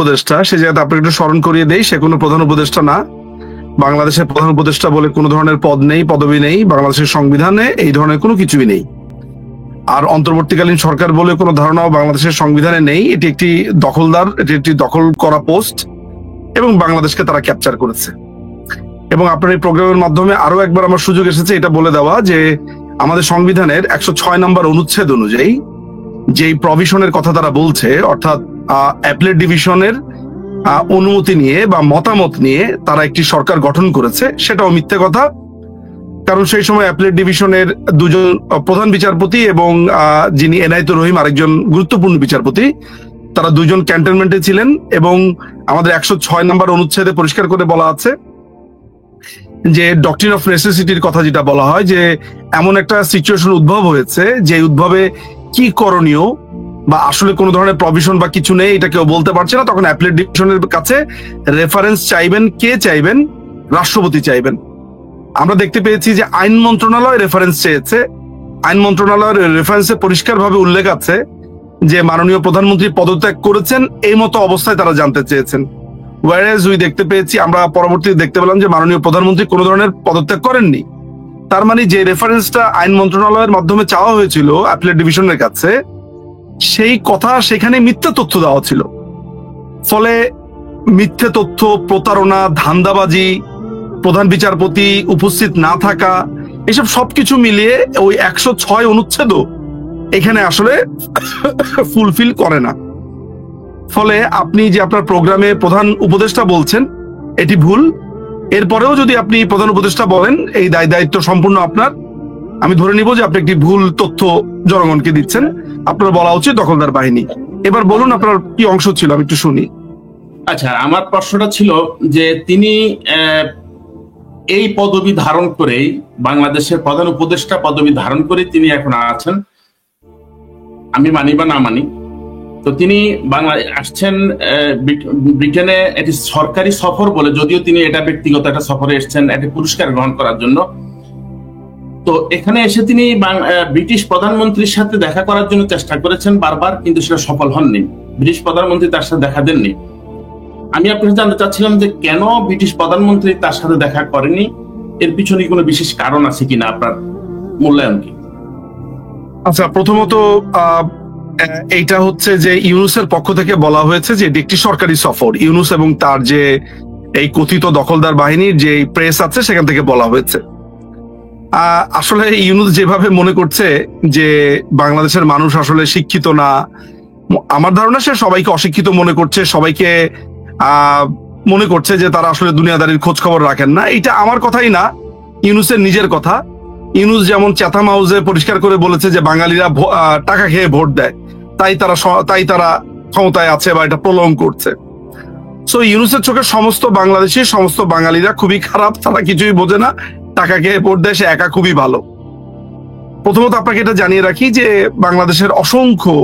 উপদেষ্টা, সে জায়গাতে আপনাকে একটু স্মরণ করিয়ে দেই, সে কোনো প্রধান উপদেষ্টা না। বাংলাদেশের প্রধান উপদেষ্টা বলে কোনো ধরনের পদ নেই, পদবি নেই, বাংলাদেশের সংবিধানে এই ধরনের কোনো কিছুই নেই। আর অন্তর্বর্তীকালীন সরকার বলে কোনো ধারণাও বাংলাদেশের সংবিধানে নেই। এটি একটি দখলদার, এটি একটি দখল করা পোস্ট, এবং বাংলাদেশকে তারা ক্যাপচার করেছে। এবং আপনার এই প্রোগ্রামের মাধ্যমে আরো একবার আমার সুযোগ এসেছে এটা বলে দেওয়া যে আমাদের সংবিধানের 106 নম্বর অনুচ্ছেদ অনুযায়ী যেই প্রভিশনের কথা তারা বলছে, অর্থাৎ অ্যাপেলেট ডিভিশনের অনুমতি নিয়ে বা মতামত নিয়ে তারা একটি সরকার গঠন করেছে, সেটাও মিথ্যে কথা। কারণ সেই সময় অ্যাপেলেট ডিভিশনের দুজন প্রধান বিচারপতি এবং যিনি এনায়েতুর রহিম আরেকজন গুরুত্বপূর্ণ বিচারপতি, তারা দুজন ক্যান্টনমেন্টে ছিলেন। এবং আমাদের 106 নম্বর অনুচ্ছেদে পরিষ্কার করে বলা আছে যে ডক্ট্রিন অফ নেসেসিটির কথা যেটা বলা হয়, যে এমন একটা সিচুয়েশন উদ্ভব হয়েছে যে উদ্ভবে কি করণীয় বা আসলে কোনো ধরনের প্রভিশন বা কিছু নেই, এটা কেউ বলতে পারছে না, তখন অ্যাপেলেট ডিভিশনের কাছে রেফারেন্স চাইবেন। কে চাইবেন? রাষ্ট্রপতি চাইবেন। আমরা দেখতে পেয়েছি যে আইন মন্ত্রণালয় রেফারেন্স চেয়েছে। আইন মন্ত্রণালয়ের রেফারেন্সে পরিষ্কারভাবে উল্লেখ আছে যে মাননীয় প্রধানমন্ত্রী পদত্যাগ করেছেন, এই মতো অবস্থায় তারা জানতে চেয়েছেন। ওয়ারেজ উই দেখতে পেয়েছি, আমরা পরবর্তীতে দেখতে পেলাম যে মাননীয় প্রধানমন্ত্রী কোনো ধরনের পদত্যাগ করেননি। তার মানে যে রেফারেন্সটা আইন মন্ত্রণালয়ের মাধ্যমে চাওয়া হয়েছিল অ্যাপেলেট ডিভিশনের কাছে, সেই কথা সেখানে মিথ্যা তথ্য দেওয়া ছিল। ফলে মিথ্যে তথ্য, প্রতারণা, ধান্দাবাজি, প্রধান বিচারপতি উপস্থিত না থাকা, এসব সবকিছু মিলিয়ে ওই 106 অনুচ্ছেদও এখানে আসলে ফুলফিল করে না। ফলে আপনি যে আপনার প্রোগ্রামে প্রধান উপদেষ্টা বলছেন, এটি ভুল। এরপরেও যদি আপনি প্রধান উপদেষ্টা বলেন, এই দায়িত্ব সম্পূর্ণ আপনার। আমি ধরে নিব যে আপনি একটি ভুল তথ্য জনগণকে দিচ্ছেন। আপনার বলা উচিত দখলদার বাহিনী। এবার বলুন আপনার কি অংশ ছিল, আমি একটু শুনি। আচ্ছা, আমার প্রশ্নটা ছিল যে তিনি এই পদবি ধারণ করেই, বাংলাদেশের প্রধান উপদেষ্টা পদবি ধারণ করে তিনি এখন আছেন, আমি মানি বা না মানি, তো তিনি আসছেন ব্রিটেনে এটি সরকারি সফর বলে, যদিও তিনি এটা ব্যক্তিগত একটা সফরে এসেছেন একটি পুরস্কার গ্রহণ করার জন্য। তো এখানে এসে তিনি ব্রিটিশ প্রধানমন্ত্রীর সাথে দেখা করার জন্য চেষ্টা করেছেন বারবার, কিন্তু সেটা সফল হননি। ব্রিটিশ প্রধানমন্ত্রী তার সাথে দেখা দেননি। আমি আপনাকে জানতে চাচ্ছিলাম যে কেন ব্রিটিশ প্রধানমন্ত্রী তার সাথে দেখা করেনি, এর পিছনে কোনো বিশেষ কারণ আছে কিনা, আপনার মূল্যায়ন কি? আচ্ছা, প্রথমত এইটা হচ্ছে যে ইউনুসের পক্ষ থেকে বলা হয়েছে যে এটি একটি সরকারি সফর। ইউনুস এবং তার যে এই কথিত দখলদার বাহিনীর যে প্রেস আছে সেখান থেকে বলা হয়েছে। আসলে ইউনুস যেভাবে মনে করছে যে বাংলাদেশের মানুষ আসলে শিক্ষিত না, আমার ধারণা সে সবাইকে অশিক্ষিত মনে করছে, সবাইকে মনে করছে যে তারা আসলে দুনিয়াদারির খোঁজ খবর রাখেন না। এটা আমার কথাই না, ইউনুসের নিজের কথা। ইউনুস যেমন চ্যাথাম হাউসে পরিষ্কার করে বলেছে যে বাঙালিরা টাকা খেয়ে ভোট দেয়, তাই তারা ক্ষমতায় আছে বা এটা প্রলং করছে। সো ইউনুসের চোখে সমস্ত বাংলাদেশি, সমস্ত বাঙালিরা খুবই খারাপ, তারা কিছুই বোঝে না, টাকা খেয়ে ভোট দেয়, সে একা খুবই ভালো। প্রথমত আপনাকে এটা জানিয়ে রাখি যে বাংলাদেশের অসংখ্য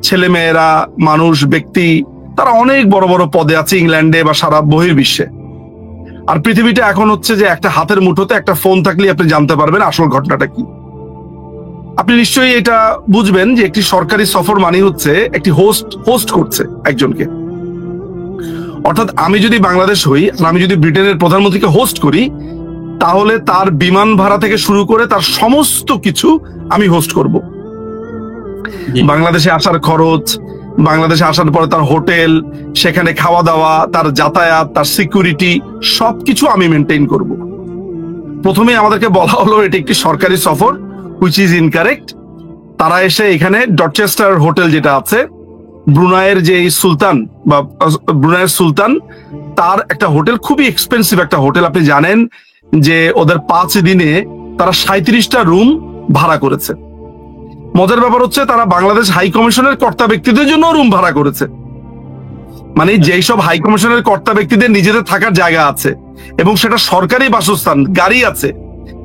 ছেলেমেয়েরা, মানুষ, ব্যক্তি, তারা অনেক বড় বড় পদে আছে ইংল্যান্ডে বা সারা বহির্বিশ্বে। আর পৃথিবীটা এখন হচ্ছে যে একটা হাতের মুঠোতে একটা ফোন থাকলে আপনি জানতে পারবেন আসল ঘটনাটা কি। আপনি নিশ্চয়ই এটা বুঝবেন যে একটি সরকারি সফর মানে হচ্ছে একটি হোস্ট করছে একজনকে। অর্থাৎ আমি যদি বাংলাদেশ হই আর আমি যদি ব্রিটেনের প্রধানমন্ত্রীকে হোস্ট করি, তাহলে তার বিমান ভাড়া থেকে শুরু করে তার সমস্ত কিছু আমি হোস্ট করব। বাংলাদেশে আসার খরচ, বাংলাদেশে আসার পরে তার হোটেল, সেখানে খাওয়া দাওয়া, তার যাতায়াত, তার সিকিউরিটি, সবকিছু আমি মেনটেন করব। প্রথমে আমাদেরকে বলা হলো এটি একটি সরকারি সফর, হুইচ ইজ ইনকারেক্ট। তারা এসে এখানে ডরচেস্টার হোটেল যেটা আছে, ব্রুনাইয়ের যে সুলতান বা ব্রুনাইয়ের সুলতান, তার একটা হোটেল, খুবই এক্সপেন্সিভ একটা হোটেল। আপনি জানেন যে ওদের 5 দিনে তারা 37টা রুম ভাড়া করেছে। মজার ব্যাপার হচ্ছে তারা বাংলাদেশ হাই কমিশনের কর্তা ব্যক্তিদের জন্য রুম ভাড়া করেছে। মানে যেই সব হাই কমিশনের কর্তা ব্যক্তিদের নিজেদের থাকার জায়গা আছে এবং সেটা সরকারি বাসস্থান, গাড়ি আছে,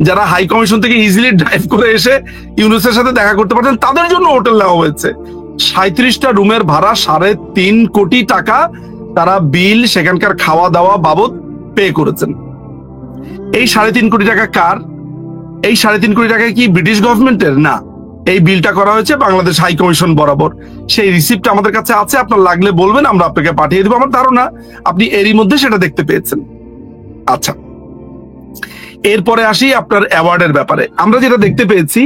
যারা হাই কমিশন থেকে ইজিলি ড্রাইভ করে এসে ইউনুসের সাথে দেখা করতে পারতেন, তাদের জন্য হোটেল নেওয়া হয়েছে। 37টা রুমের ভাড়া 3.5 কোটি টাকা তারা বিল, সেখানকার খাওয়া দাওয়া বাবদ পে করেছেন। এই 3.5 কোটি টাকা কার? এই 3.5 কোটি টাকা কি ব্রিটিশ গভর্নমেন্টের? না, এই বিলটা করা হয়েছে বাংলাদেশ হাই কমিশন বরাবর। সেই রিসিপ্ট আমাদের কাছে আছে, আপনার লাগলে বলবেন, আমরা আপনাকে পাঠিয়ে দেবো। আমার ধারণা আপনি এরই মধ্যে সেটা দেখতে পেয়েছেন। আচ্ছা, এরপরে আসি আপনার অ্যাওয়ার্ডের ব্যাপারে। আমরা যেটা দেখতে পেয়েছি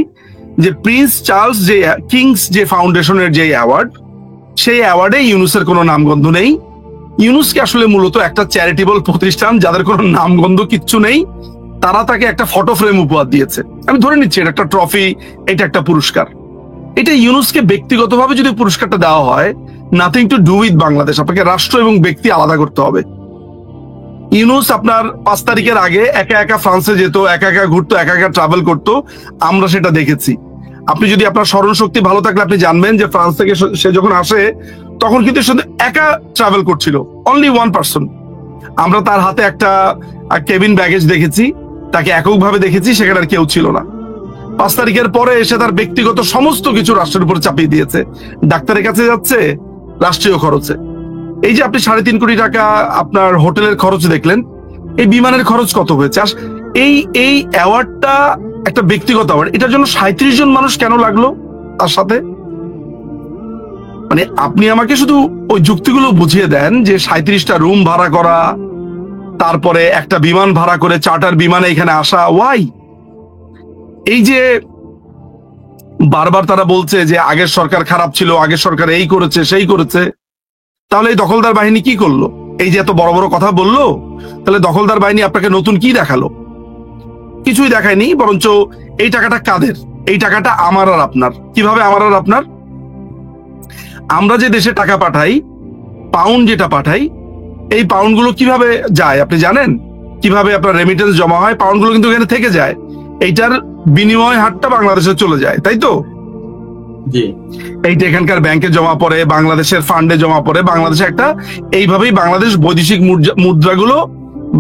যে প্রিন্স চার্লস যে কিংস যে ফাউন্ডেশনের যে অ্যাওয়ার্ড, সেই অ্যাওয়ার্ডে ইউনুসের কোনো নামগন্ধ নেই। ইউনুসকে আসলে মূলত একটা চ্যারিটেবল প্রতিষ্ঠান, যাদের কোনো নামগন্ধ কিচ্ছু নেই, তারা তাকে একটা ফটো ফ্রেম উপহার দিয়েছে। আমি ধরে নিচ্ছি এটা একটা ট্রফি, এটা একটা পুরস্কার। এটা ইউনুসকে ব্যক্তিগতভাবে যদি পুরস্কারটা দেওয়া হয়, nothing to do with Bangladesh. আপনাকে রাষ্ট্র এবং ব্যক্তি আলাদা করতে হবে। ইউনুস আপনার 5 তারিখের আগে একা একা ফ্রান্সে যেত, একা একা ঘুরতো, একা একা ট্রাভেল করতো, আমরা সেটা দেখেছি। আপনি যদি আপনার স্মরণ শক্তি ভালো থাকলে আপনি জানবেন যে ফ্রান্স থেকে সে যখন আসে তখন কিন্তু সে একা ট্রাভেল করছিল, অনলি ওয়ান পার্সন। আমরা তার হাতে একটা কেবিন ব্যাগেজ দেখেছি, তাকে এককভাবে দেখেছি, সেখানে আর কেউ ছিল না। 5 তারিখের পরে এসে তার ব্যক্তিগত সমস্ত কিছু রাষ্ট্রের উপর চাপিয়ে দিয়েছে। ডাক্তারের কাছে যাচ্ছে রাষ্ট্রীয় খরচে। এই যে আপনি 3.5 কোটি টাকা আপনার হোটেলের খরচ দেখলেন, এই বিমানের খরচ কত হয়েছে? এই অ্যাওয়ার্ডটা একটা ব্যক্তিগত অ্যাওয়ার্ড, এটার জন্য 37 জন মানুষ কেন লাগলো তার সাথে? মানে আপনি আমাকে শুধু ওই যুক্তিগুলো বুঝিয়ে দেন যে 37টা রুম ভাড়া করা, তারপরে একটা বিমান ভাড়া করে চার্টার বিমানে এখানে আসা, ওয়াই? এই যে বারবার তারা বলছে যে আগের সরকার খারাপ ছিল, আগের সরকার এই করেছে সেই করেছে, তাহলে এই দখলদার বাহিনী কি করলো? এই যে এত বড় বড় কথা বললো, তাহলে দখলদার বাহিনী আপনাকে নতুন কি দেখালো? কিছুই দেখায়নি। বরঞ্চ এই টাকাটা কাদের? এই টাকাটা আমার আর আপনার। কিভাবে আমার আর আপনার? আমরা যে দেশে টাকা পাঠাই, পাউন্ড যেটা পাঠাই, এই পাউন্ড গুলো কিভাবে যায় আপনি জানেন? কিভাবে আপনার রেমিটেন্স জমা হয়? পাউন্ড গুলো কিন্তু এখানে থেকে যায়, এইটার বিনিময় হারটা বাংলাদেশে চলে যায়, তাই তো? এইটা এখানকার ব্যাংকে জমা পড়ে, বাংলাদেশের ফান্ডে জমা পড়ে, বাংলাদেশে একটা এইভাবেই বাংলাদেশ বৈদেশিক মুদ্রাগুলো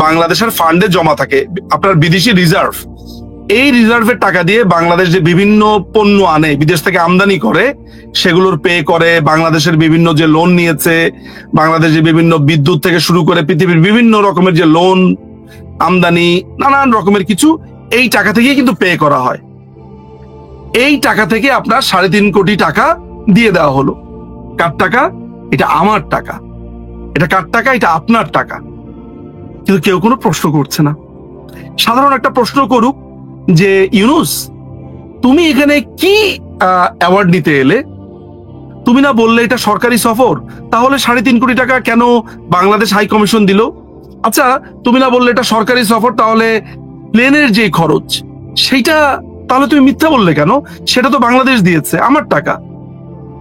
বাংলাদেশের ফান্ডে জমা থাকে, আপনার বিদেশি রিজার্ভ। এই রিজার্ভের টাকা দিয়ে বাংলাদেশ যে বিভিন্ন পণ্য আনে, বিদেশ থেকে আমদানি করে, সেগুলোর পে করে, বাংলাদেশের বিভিন্ন যে লোন নিয়েছে, বাংলাদেশ যে বিভিন্ন বিদ্যুৎ থেকে শুরু করে পৃথিবীর বিভিন্ন রকমের যে লোন, আমদানি, নানান রকমের কিছু এই টাকা থেকেই কিন্তু পে করা হয়। এই টাকা থেকে আপনার 3.5 কোটি টাকা দিয়ে দেওয়া হলো। কার টাকা? এটা আমার টাকা। এটা কার টাকা? এটা আপনার টাকা। কিন্তু কেউ কোনো প্রশ্ন করছে না। সাধারণ একটা প্রশ্ন করুক যে ইউনুস, তুমি এখানে কি অ্যাওয়ার্ড নিতে এলে? তুমি না বললে এটা সরকারি সফর, তাহলে 3.5 কোটি টাকা কেন বাংলাদেশ হাই কমিশন দিল? আচ্ছা, তুমি না বললে এটা সরকারি সফর, তাহলে প্লেনের যে খরচ সেইটা তাহলে তুমি মিথ্যা বললে কেন? সেটা তো বাংলাদেশ দিয়েছে, আমার টাকা।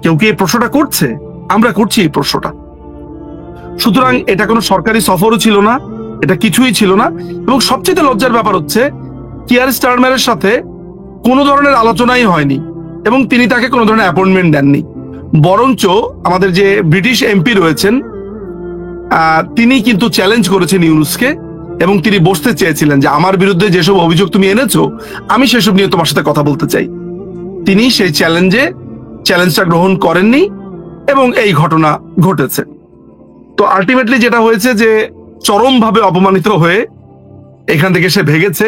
কেউ কি এই প্রশ্নটা করছে? আমরা করছি এই প্রশ্নটা। সুতরাং এটা কোনো সরকারি সফরও ছিল না, এটা কিছুই ছিল না। এবং সবচেয়ে লজ্জার ব্যাপার হচ্ছে কিয়ার স্টারমারের সাথে কোনো ধরনের আলোচনাই হয়নি এবং তিনি তাকে কোনো ধরনের অ্যাপয়েন্টমেন্ট দেননি। বরঞ্চ আমাদের যে ব্রিটিশ এমপি রয়েছেন, তিনি কিন্তু চ্যালেঞ্জ করেছেন ইউনুসকে এবং তিনি বসতে চেয়েছিলেন যে আমার বিরুদ্ধে যেসব অভিযোগ তুমি এনেছো, আমি সেসব নিয়ে তোমার সাথে কথা বলতে চাই। তিনি সেই চ্যালেঞ্জটা গ্রহণ করেননি এবং এই ঘটনা ঘটেছে। তো আলটিমেটলি যেটা হয়েছে যে চরমভাবে অপমানিত হয়ে এখান থেকে সে ভেগেছে।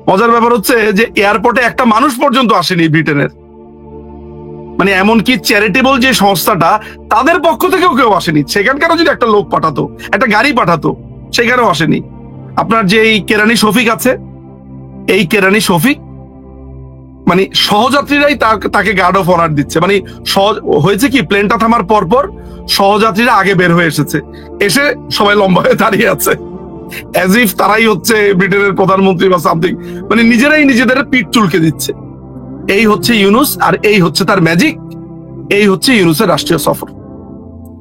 মজার ব্যাপার হচ্ছে যে এয়ারপোর্টে একটা মানুষ পর্যন্ত আসেনি ব্রিটেনের, মানে এমনকি চ্যারিটেবল যে সংস্থাটা তাদের পক্ষ থেকেও কেউ আসেনি। সেখানকারও যদি একটা লোক পাঠাতো, একটা গাড়ি পাঠাতো, সেখানেও আসেনি। আপনার যে এই কেরানি শফিক আছে, এই কেরানি শফিক মানে সহযাত্রীরাই তাকে গার্ড অফ অনার দিচ্ছে। মানে হয়েছে কি, প্লেনটা থামার পরপর সহযাত্রীরা আগে বের হয়ে এসে সবাই লম্বা হয়ে দাঁড়িয়ে আছে, অ্যাজ ইফ তারাই হচ্ছে ব্রিটেনের প্রধানমন্ত্রী বা সামথিং। মানে নিজেরাই নিজেদের পিঠ চুলকে দিচ্ছে। এই হচ্ছে ইউনুস, আর এই হচ্ছে তার ম্যাজিক, এই হচ্ছে ইউনুসের রাষ্ট্রীয় সফর।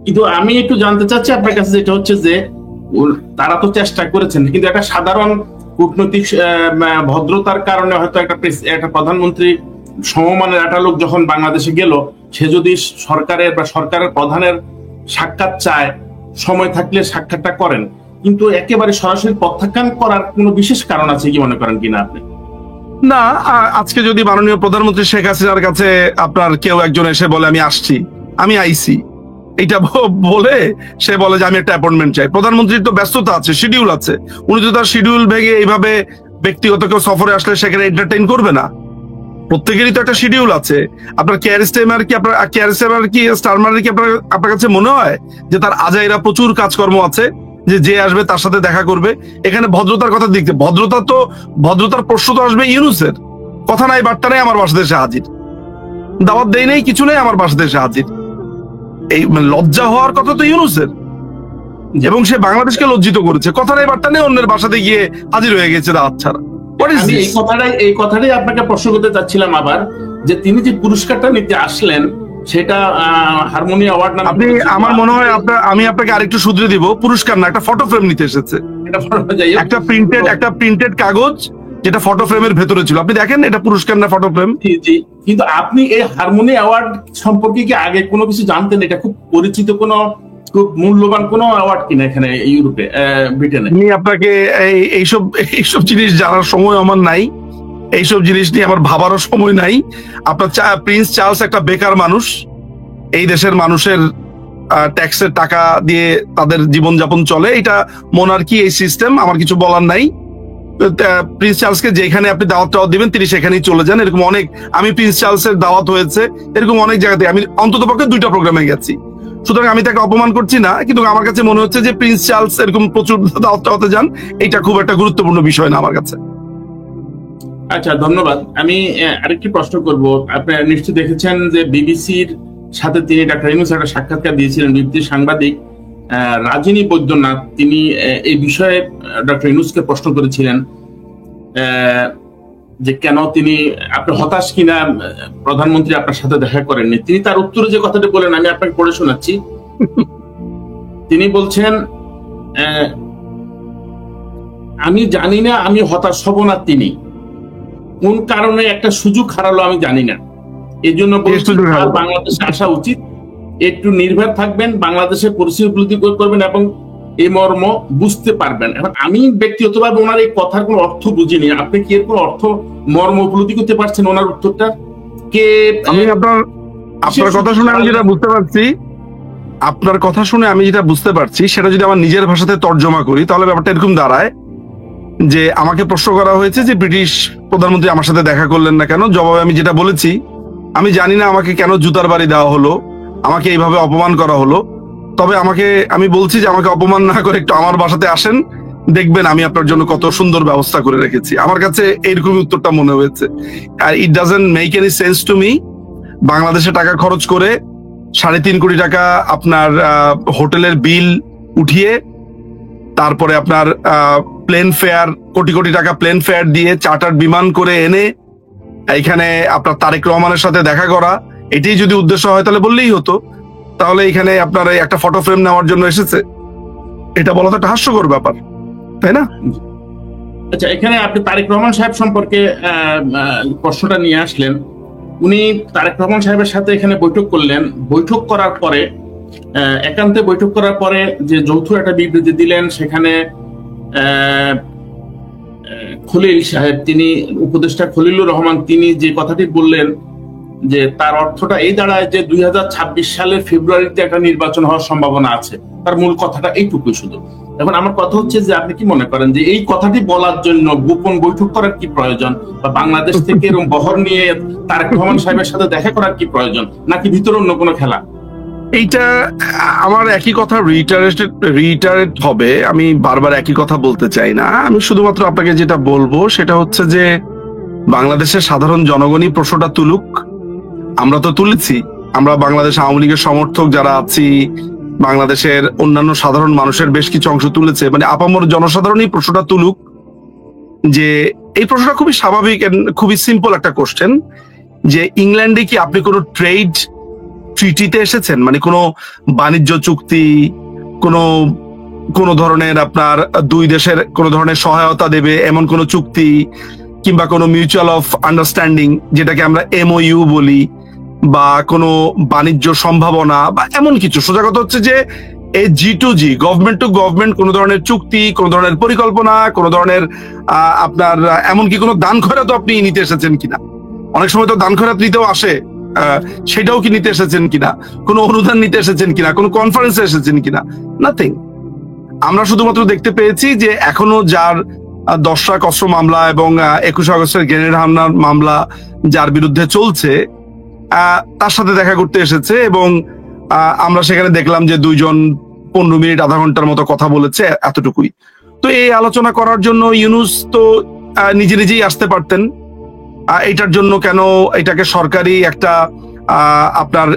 কিন্তু আমি একটু জানতে চাচ্ছি আপনার কাছে, যেটা হচ্ছে যে তারা তো চেষ্টা করেছেন, কিন্তু একটা সাধারণ কূটনৈতিক ভদ্রতার কারণে হয়তো একটা প্রধানমন্ত্রী সমমানের একটা লোক যখন বাংলাদেশে গেল, সে যদি সরকারের বা সরকারের প্রধানের সাক্ষাৎ চায়, সময় থাকলে সাক্ষাৎটা করেন, কিন্তু একেবারে সরাসরি প্রত্যাখ্যান করার কোনো বিশেষ কারণ আছে কি মনে করেন কিনা আপনি? না, আজকে যদি মাননীয় প্রধানমন্ত্রী শেখ হাসিনার কাছে আপনার কেউ একজন এসে বলে আমি আসছি, আমি আইসি, এইটা বলে সে বলে যে আমি একটা অ্যাপয়েন্টমেন্ট চাই, প্রধানমন্ত্রীর তো ব্যস্ততা আছে, শিডিউল আছে, উনি তো তার শিডিউল ভেঙে এইভাবে ব্যক্তিগত কেউ সফরে আসলে সেখানে এন্টারটেইন করবে না। প্রত্যেকেরই তো একটা শিডিউল আছে। আপনার স্টারমারের কি আপনার কাছে মনে হয় যে তার আজাইরা প্রচুর কাজকর্ম আছে, যে আসবে তার সাথে দেখা করবে? এখানে ভদ্রতার কথা দেখতে, ভদ্রতার প্রশ্ন তো আসবে ইউনূসের। কথা নাই বার্তা নেই, আমার বাসাতে এসে হাজির। দাওয়াত দেই নেই, কিছু নেই, আমার বাসাতে এসে হাজির। এই লজ্জা হওয়ার কথা তো ইউনূসের, এবং সে বাংলাদেশকে লজ্জিত করেছে। কথা নাই বার্তা নেই, অন্যের বাসাতে গিয়ে হাজির হয়ে গেছে দাওয়াত ছাড়া। আমি এই কথাটাই আপনাকে প্রশ্ন করতে চাচ্ছিলাম আবার, যে তিনি যে পুরস্কারটা নিতে আসলেন সেটা হারমোনি অ্যাওয়ার্ড নামে আপনি, আমার মনে হয় আমি আপনাকে আরেকটু শুধরে দিব, পুরস্কার না, একটা ফটো ফ্রেম নিতে এসেছে। একটা প্রিন্টেড কাগজ যেটা ফটো ফ্রেমের ভেতরে ছিল। আপনি দেখেন, এটা পুরস্কার না ফটো ফ্রেম। জি, কিন্তু আপনি এই হারমোনি অ্যাওয়ার্ড সম্পর্কে কি আগে কোনো কিছু জানতেন? এটা খুব পরিচিত খুব মূল্যবান কোনো অ্যাওয়ার্ড কিনা এখানে ইউরোপে, ব্রিটেনে? আমি আপনাকে এইসব জিনিস জানার সময় আমার নাই, এইসব জিনিস নিয়ে আমার ভাবারও সময় নাই। আপনার প্রিন্স চার্লস একটা বেকার মানুষ, এই দেশের মানুষের ট্যাক্সের টাকা দিয়ে তাদের জীবনযাপন চলে। এটা মোনার্কি, এই সিস্টেম, আমার কিছু বলার নাই। প্রিন্স চার্লসকে যেখানে আপনি দাওয়াত দিবেন তিনি সেখানেই চলে যান। এরকম অনেক, আমি প্রিন্স চার্লসের দাওয়াত হয়েছে এরকম অনেক জায়গাতে, আমি অন্তত পক্ষে 2টা প্রোগ্রামে গেছি। সুতরাং আমি তাকে অপমান করছি না, কিন্তু আমার কাছে মনে হচ্ছে যে প্রিন্স চার্লস এরকম প্রচুর দাওয়াত যান, এটা খুব একটা গুরুত্বপূর্ণ বিষয় না আমার কাছে। আচ্ছা, ধন্যবাদ। আমি আরেকটি প্রশ্ন করব। আপনি নিশ্চয়ই দেখেছেন যে বিবিসির সাথে তিনি ডাক্তার ইউনূস একটা সাক্ষাৎকার দিয়েছিলেন। বিবিসির সাংবাদিক রাজিনী বৈদ্যনাথ তিনি এই বিষয়ে ডক্টর ইউনূসকে প্রশ্ন করেছিলেন যে কেন আপনি হতাশ কিনা প্রধানমন্ত্রী আপনার সাথে দেখা করেননি। তিনি তার উত্তরে যে কথাটি বলেন আমি আপনাকে পড়ে শোনাচ্ছি। তিনি বলছেন, আমি জানি না আমি হতাশ হব না, তিনি কোন কারণে একটা সুযোগ হারালো আমি জানি না, এই জন্য বাংলাদেশে আসা উচিত। একটু নির্ভর থাকবেন, বাংলাদেশের পরিস্থিতি উপলব্ধি করবেন এবং এই মর্ম বুঝতে পারবেন। এখন আমি ব্যক্তিগতভাবে ওনার এই কথার কোনো অর্থ বুঝিনি। আপনি কি এর কোনো অর্থ মর্ম উপলব্ধি করতে পারছেন ওনার উত্তরটা? আমি আপনার কথা শুনে আমি যেটা বুঝতে পারছি, সেটা যদি আমার নিজের ভাষাতে তর্জমা করি তাহলে ব্যাপারটা এরকম দাঁড়ায় যে আমাকে প্রশ্ন করা হয়েছে যে ব্রিটিশ প্রধানমন্ত্রী আমার সাথে দেখা করলেন না কেন। জবাবে আমি যেটা বলেছি, আমি জানি না আমাকে কেন জুতার বাড়ি দেওয়া হলো, আমাকে এইভাবে অপমান করা হলো। তবে আমি বলছি যে আমাকে অপমান না করে একটু আমার বাসাতে আসেন, দেখবেন আমি আপনার জন্য কত সুন্দর ব্যবস্থা করে রেখেছি। আমার কাছে এইরকমই উত্তরটা মনে হয়েছে। আর it doesn't make any sense to me, বাংলাদেশে টাকা খরচ করে 3.5 কোটি টাকা আপনার হোটেলের বিল উঠিয়ে, তারপরে আপনার প্লেন ফেয়ার, কোটি কোটি টাকা প্লেন ফেয়ার দিয়ে চার্টার বিমান করে এনে এখানে আপনার তারেক রহমানের সাথে দেখা করা, এটাই যদি উদ্দেশ্য হয় তাহলে বললেই হতো। তাহলে এখানে আপনার একটা ফটো ফ্রেম নেওয়ার জন্য এসেছে, এটা বলা তো একটা হাস্যকর ব্যাপার, তাই না? আচ্ছা, এখানে আপনি তারেক রহমান সাহেব সম্পর্কে প্রশ্নটা নিয়ে আসলেন। উনি তারেক রহমান সাহেবের সাথে এখানে বৈঠক করলেন। বৈঠক করার পরে, একান্তে বৈঠক করার পরে যে যৌথ একটা বিবৃতি দিলেন, সেখানে খলিল সাহেব, তিনি উপদেষ্টা খলিলুর রহমান, তিনি যে কথাটি বললেন যে তার অর্থটা এই দাঁড়ায় যে 2026 সালের ফেব্রুয়ারিতে একটা নির্বাচন হওয়ার সম্ভাবনা আছে। তার মূল কথাটা এইটুকুই শুধু। এখন আমার কথা হচ্ছে যে আপনি কি মনে করেন যে এই কথাটি বলার জন্য গোপন বৈঠক করার কি প্রয়োজন, বা বাংলাদেশ থেকে এরকম বহর নিয়ে তারেক রহমান সাহেবের সাথে দেখা করার কি প্রয়োজন, নাকি ভিতরে অন্য কোনো খেলা? এইটা আমার একই কথা রিটারেট হবে। আমি বারবার একই কথা বলতে চাই না। আমি শুধুমাত্র আপনাকে যেটা বলবো সেটা হচ্ছে যে বাংলাদেশের সাধারণ জনগণই প্রশ্নটা তুলুক। আমরা তো তুলেছি, আমরা বাংলাদেশ আওয়ামী লীগের সমর্থক যারা আছি, বাংলাদেশের অন্যান্য সাধারণ মানুষের বেশ কিছু অংশ তুলেছে, মানে আপামর জনসাধারণই প্রশ্নটা তুলুক যে এই প্রশ্নটা খুবই স্বাভাবিক, খুবই সিম্পল একটা কোশ্চেন, যে ইংল্যান্ডে কি আপনি কোনো ট্রেড ট্রিটিতে এসেছেন, মানে কোনো বাণিজ্য চুক্তি, কোনো ধরনের আপনার দুই দেশের কোনো ধরনের সহায়তা দেবে এমন কোনো চুক্তি, কিংবা কোনো মিউচুয়াল অফ আন্ডারস্ট্যান্ডিং যেটাকে আমরা MOU বলি, বা কোনো বাণিজ্য সম্ভাবনা বা এমন কিছু। সোজা কথা হচ্ছে যে এই G2G, গভর্নমেন্ট টু গভর্নমেন্ট কোনো ধরনের চুক্তি, কোনো ধরনের পরিকল্পনা, কোনো ধরনের আপনার এমনকি কোনো দান খয়রাত আপনি নিতে এসেছেন কিনা। অনেক সময় তো দান খয়রাত নিতেও আসে, সেটাও কি নিতে এসেছেন কিনা, কোনো অনুদান নিতে এসেছেন কিনা, কোনো কনফারেন্সে এসেছেন কিনা, নাথিং। আমরা শুধুমাত্র দেখতে পেয়েছি যে এখনো যার 10 অস্ত্র মামলা এবং 21 আগস্টের গ্রেনেড হামলার মামলা যার বিরুদ্ধে চলছে তার সাথে দেখা করতে এসেছে, এবং আমরা সেখানে দেখলাম যে 2 জন 15 মিনিট আধা ঘন্টার মতো কথা বলেছে, এতটুকুই। তো এই আলোচনা করার জন্য ইউনূস তো নিজে নিজেই আসতে পারতেন। এটার জন্য কেন এটাকে সরকারি একটা আপনার